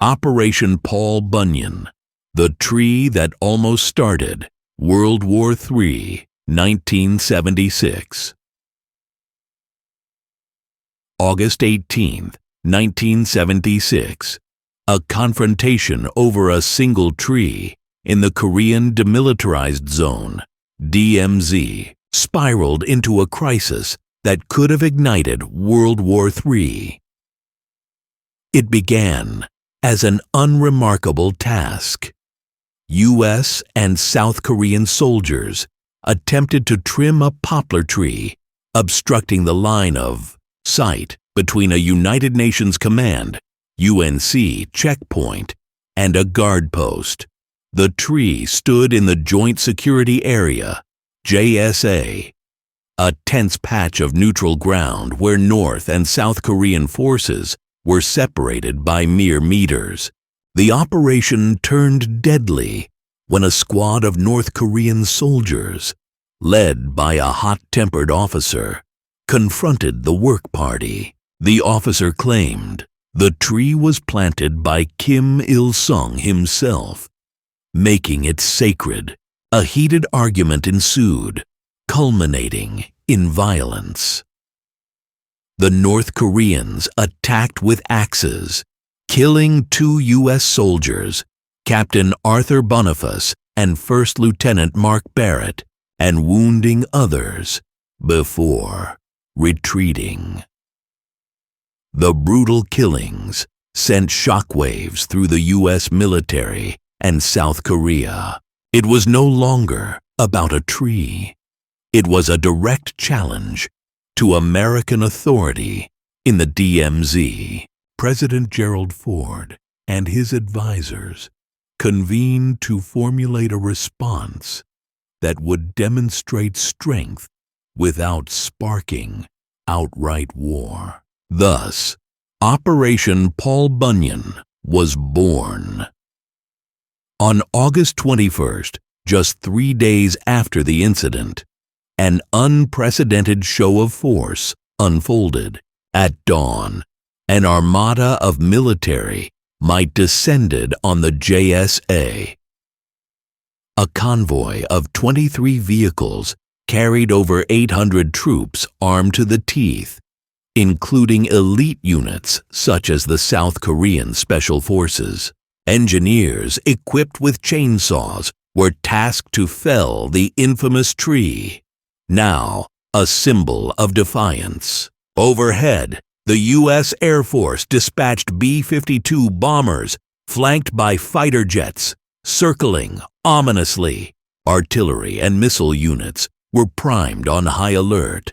Operation Paul Bunyan, the tree that almost started World War III, 1976. August 18, 1976. A confrontation over a single tree in the Korean Demilitarized Zone, DMZ, spiraled into a crisis that could have ignited World War III. It began as an unremarkable task. U.S. and South Korean soldiers attempted to trim a poplar tree, obstructing the line of sight between a United Nations Command, UNC, checkpoint and a guard post. The tree stood in the Joint Security Area, JSA, a tense patch of neutral ground where North and South Korean forces were separated by mere meters. The operation turned deadly when a squad of North Korean soldiers, led by a hot-tempered officer, confronted the work party. The officer claimed the tree was planted by Kim Il-sung himself, making it sacred. A heated argument ensued, culminating in violence. The North Koreans attacked with axes, killing 2 U.S. soldiers, Captain Arthur Boniface and First Lieutenant Mark Barrett, and wounding others before retreating. The brutal killings sent shockwaves through the U.S. military and South Korea. It was no longer about a tree. It was a direct challenge to American authority in the DMZ. President Gerald Ford and his advisors convened to formulate a response that would demonstrate strength without sparking outright war. Thus, Operation Paul Bunyan was born. On August 21st, just 3 days after the incident, an unprecedented show of force unfolded. At dawn, an armada of military might descended on the JSA. A convoy of 23 vehicles carried over 800 troops armed to the teeth, including elite units such as the South Korean Special Forces. Engineers equipped with chainsaws were tasked to fell the infamous tree, now a symbol of defiance. Overhead, the U.S. Air Force dispatched B-52 bombers flanked by fighter jets, circling ominously. Artillery and missile units were primed on high alert.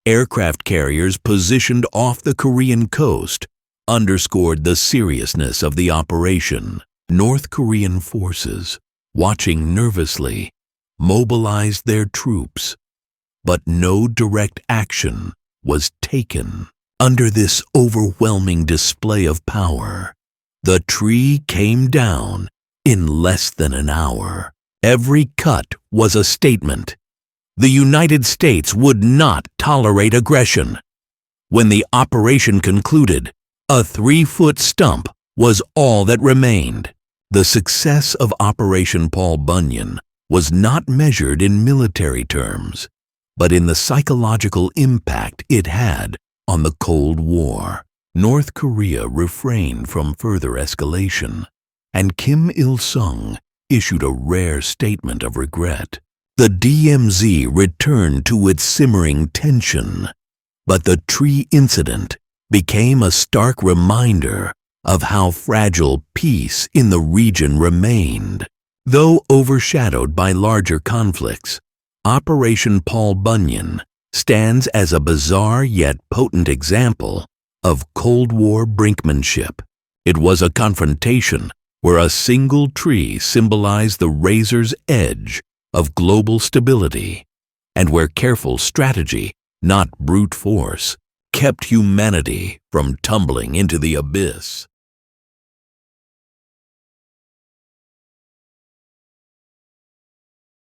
Aircraft carriers positioned off the Korean coast underscored the seriousness of the operation. North Korean forces, watching nervously, mobilized their troops, but no direct action was taken. Under this overwhelming display of power, the tree came down in less than an hour. Every cut was a statement. The United States would not tolerate aggression. When the operation concluded, a 3-foot stump was all that remained. The success of Operation Paul Bunyan was not measured in military terms, but in the psychological impact it had on the Cold War. North Korea refrained from further escalation, and Kim Il-sung issued a rare statement of regret. The DMZ returned to its simmering tension, but the tree incident became a stark reminder of how fragile peace in the region remained. Though overshadowed by larger conflicts, Operation Paul Bunyan stands as a bizarre yet potent example of Cold War brinkmanship. It was a confrontation where a single tree symbolized the razor's edge of global stability, and where careful strategy, not brute force, kept humanity from tumbling into the abyss.